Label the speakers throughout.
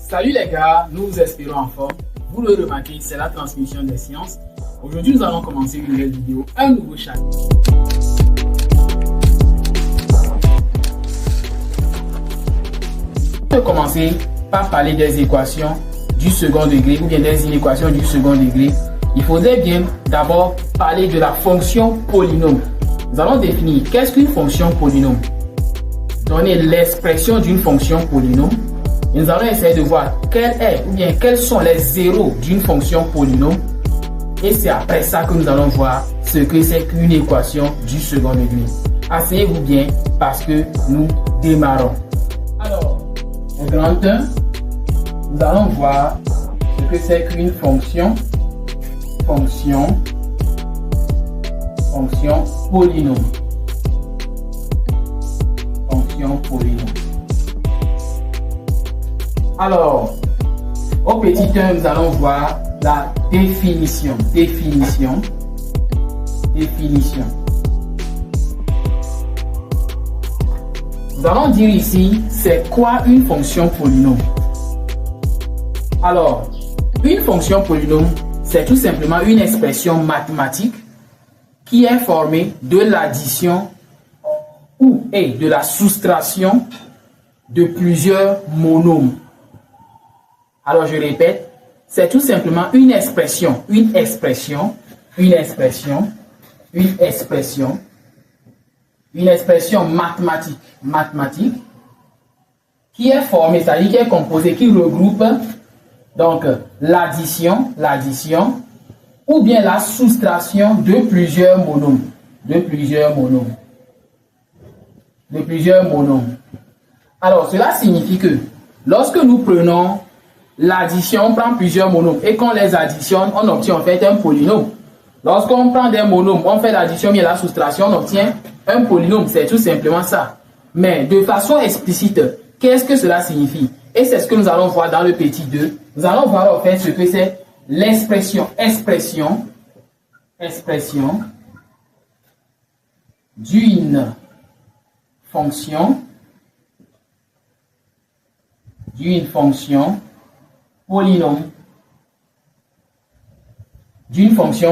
Speaker 1: Salut les gars, nous vous espérons en forme. Vous le remarquez, c'est la transmission des sciences. Aujourd'hui, nous allons commencer une nouvelle vidéo, un nouveau chapitre. On va commencer par parler des équations du second degré ou bien des inéquations du second degré. Il faudrait bien d'abord parler de la fonction polynôme. Nous allons définir qu'est-ce qu'une fonction polynôme. Donner l'expression d'une fonction polynôme. Et nous allons essayer de voir quel est ou bien quels sont les zéros d'une fonction polynôme. Et c'est après ça que nous allons voir ce que c'est qu'une équation du second degré. Asseyez-vous bien parce que nous démarrons. Alors, au grand 1, nous allons voir ce que c'est qu'une fonction polynôme. Fonction polynôme. Alors, au petit 1, nous allons voir la définition. Nous allons dire ici, c'est quoi une fonction polynôme? Alors, une fonction polynôme, c'est tout simplement une expression mathématique qui est formée de l'addition et de la soustraction de plusieurs monômes. Alors, je répète, c'est tout simplement une expression mathématique qui est formée, c'est-à-dire qui est composée, qui regroupe donc l'addition ou bien la soustraction de plusieurs monômes. Alors, cela signifie que lorsque nous prenons l'addition, on prend plusieurs monômes et qu'on les additionne, on obtient en fait un polynôme. Lorsqu'on prend des monômes, on fait l'addition et la soustraction, on obtient un polynôme. C'est tout simplement ça. Mais de façon explicite, qu'est-ce que cela signifie? Et c'est ce que nous allons voir dans le petit 2. Nous allons voir en fait ce que c'est l'expression d'une fonction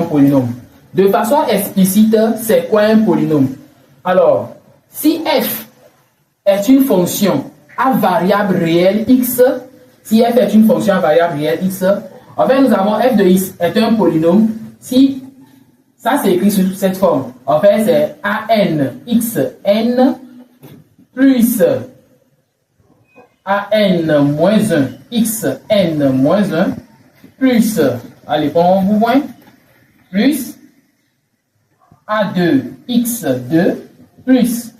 Speaker 1: polynôme. De façon explicite, c'est quoi un polynôme? Alors, si f est une fonction à variable réelle x, en fait, nous avons f de x est un polynôme. Si ça c'est écrit sous cette forme, en fait, c'est an xn plus an moins 1 xn moins 1 plus, allez, on vous voit, plus a2 x2 plus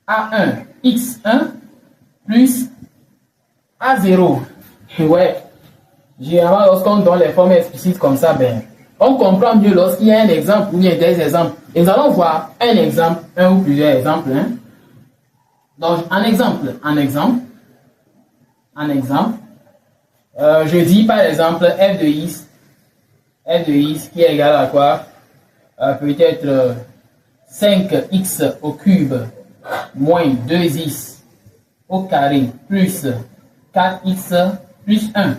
Speaker 1: a1 x1 plus a0. Ouais, généralement lorsqu'on donne les formes explicites comme ça, ben, on comprend mieux lorsqu'il y a un exemple ou bien des exemples. Et nous allons voir un exemple, un ou plusieurs exemples. Hein. Donc, un exemple, je dis par exemple f de x qui est égal à quoi? Peut-être 5x au cube moins 2x au carré plus 4x plus 1.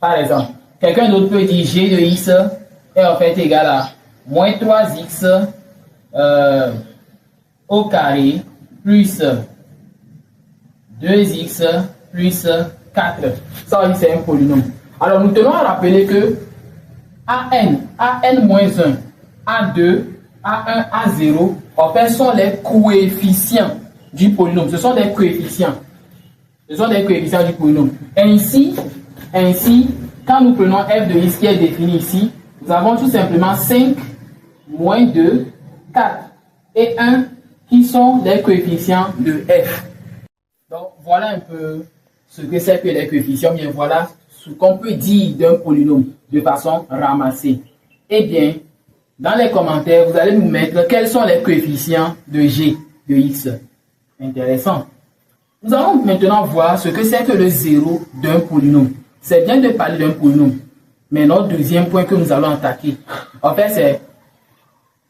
Speaker 1: Par exemple, quelqu'un d'autre peut dire g de x est en fait égal à moins 3x au carré plus 2x plus 4. Ça, c'est un polynôme. Alors, nous tenons à rappeler que an moins 1, a2, a1, a0, en fait, sont les coefficients du polynôme. Ce sont des coefficients. Du polynôme. Ainsi, quand nous prenons f de x qui est défini ici, nous avons tout simplement 5, moins 2, 4 et 1 qui sont les coefficients de f. Donc, voilà un peu ce que c'est que les coefficients. Bien, voilà ce qu'on peut dire d'un polynôme de façon ramassée. Eh bien, dans les commentaires, vous allez nous mettre quels sont les coefficients de g de x. Intéressant. Nous allons maintenant voir ce que c'est que le zéro d'un polynôme. C'est bien de parler d'un polynôme. Mais notre deuxième point que nous allons attaquer, en fait, c'est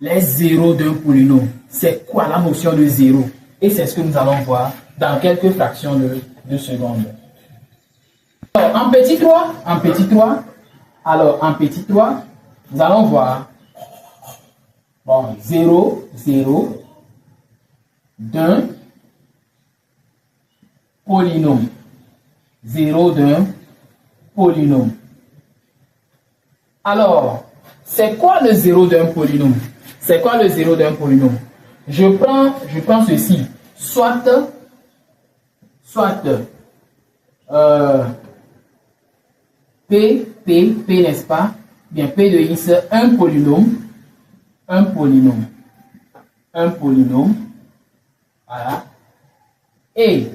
Speaker 1: les zéros d'un polynôme. C'est quoi la notion de zéro? Et c'est ce que nous allons voir dans quelques fractions de secondes. Alors, en petit 3, nous allons voir, bon, 0, 0, d'un polynôme. 0 d'un polynôme. Alors, c'est quoi le 0 d'un polynôme? C'est quoi le 0 d'un polynôme? Je prends ceci. Soit P, n'est-ce pas? Bien, P de x, un polynôme. Voilà. Et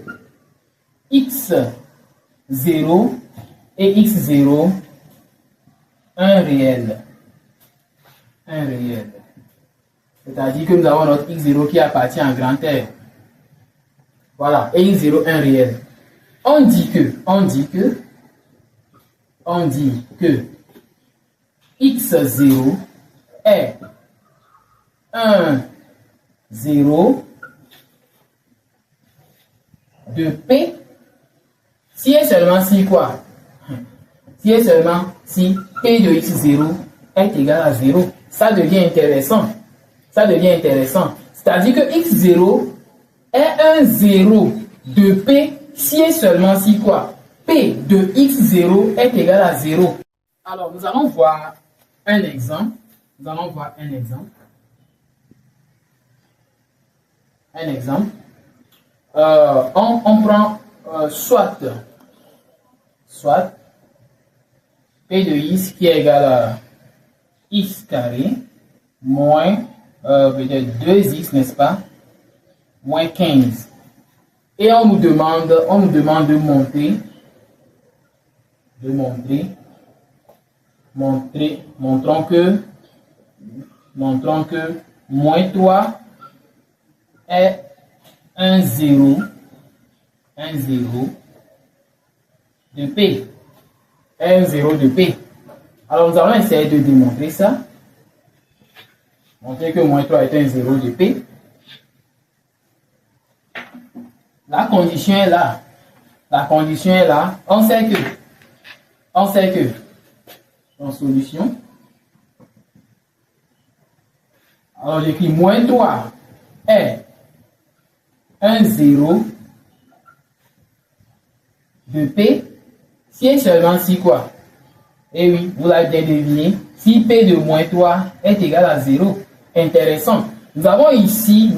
Speaker 1: x0 et x0, un réel. C'est-à-dire que nous avons notre x0 qui appartient à grand R. Voilà, et x0, un réel. On dit que x0 est 1, 0 de P si et seulement si quoi? Si et seulement si P de x0 est égal à 0. Ça devient intéressant. C'est-à-dire que x0 est un 0 de P si et seulement si quoi? P de x0 est égal à 0. Alors, nous allons voir un exemple. On prend soit P de x qui est égal à x carré moins peut-être 2x, n'est-ce pas, moins 15. Et on nous demande de montrons que moins 3 est un 0 de P. Un 0 de P. Alors nous allons essayer de démontrer ça. Montrer que moins 3 est un 0 de P. La condition est là. On sait que en solution. Alors j'écris moins 3 est un 0 de P si et seulement si quoi? Et oui, vous l'avez bien deviné, si P de moins 3 est égal à 0. Intéressant. Nous avons ici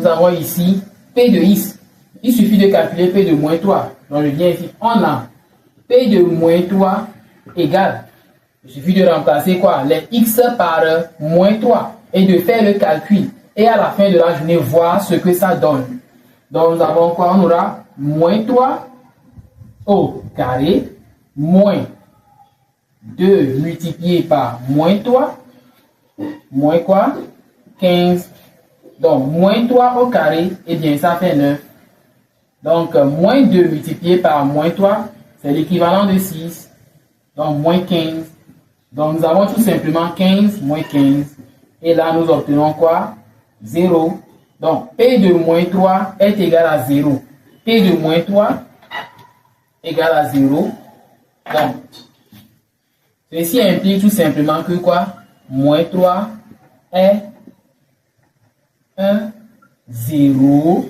Speaker 1: P de x. Il suffit de calculer P de moins 3. Donc je viens ici, on a P de moins 3 égale. Il suffit de remplacer quoi? Les x par moins 3 et de faire le calcul. Et à la fin de la journée, voir ce que ça donne. Donc nous avons quoi? On aura moins 3 au carré moins 2 multiplié par moins 3, moins quoi? 15. Donc, moins 3 au carré, et bien ça fait 9. Donc, moins 2 multiplié par moins 3, c'est l'équivalent de 6. Donc, moins 15. Donc, nous avons tout simplement 15 moins 15. Et là, nous obtenons quoi? 0. Donc, P de moins 3 est égal à 0. P de moins 3 égale à 0. Donc, ceci implique tout simplement que quoi? Moins 3 est un 0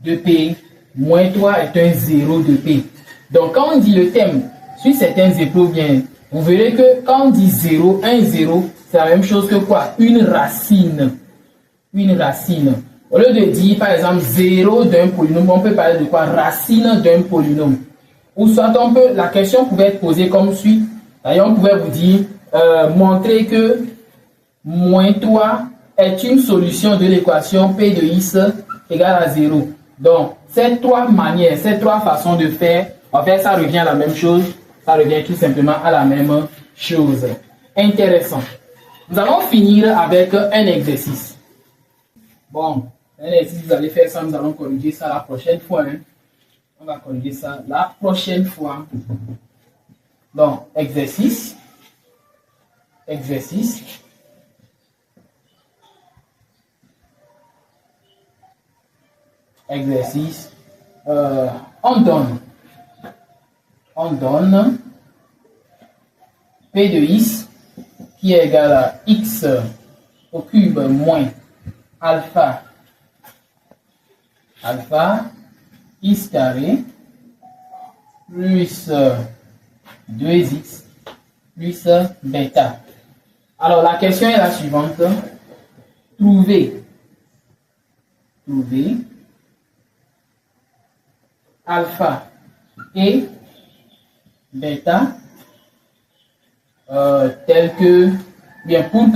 Speaker 1: de P. Moins 3 est un 0 de P. Donc, quand on dit le thème sur certaines épreuves, bien, vous verrez que quand on dit 0, 1, 0, c'est la même chose que quoi? Une racine. Au lieu de dire, par exemple, 0 d'un polynôme, on peut parler de quoi? Racine d'un polynôme. Ou soit la question pouvait être posée comme suit. D'ailleurs, on pouvait vous dire, montrer que moins 3 est une solution de l'équation P de x égale à 0. Donc, ces trois manières, ces trois façons de faire, en fait, ça revient à la même chose. Ça revient tout simplement à la même chose. Intéressant. Nous allons finir avec un exercice. Bon, un exercice, vous allez faire ça, nous allons corriger ça la prochaine fois. Hein. On va corriger ça la prochaine fois. Donc, exercice. On donne on donne P de x qui est égal à x au cube moins alpha x carré plus 2x plus bêta. Alors la question est la suivante. Trouver alpha et bêta tel que, bien, pour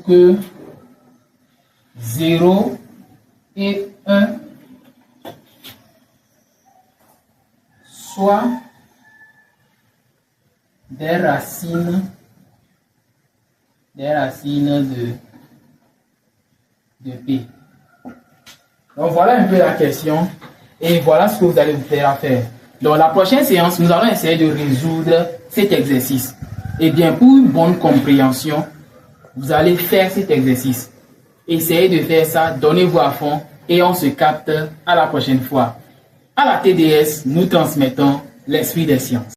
Speaker 1: que 0 et 1 soient des racines de P. Donc voilà un peu la question et voilà ce que vous allez vous faire à faire. Dans la prochaine séance, nous allons essayer de résoudre cet exercice. Et bien, pour une bonne compréhension, vous allez faire cet exercice. Essayez de faire ça, donnez-vous à fond et on se capte à la prochaine fois. À la TDS, nous transmettons l'esprit des sciences.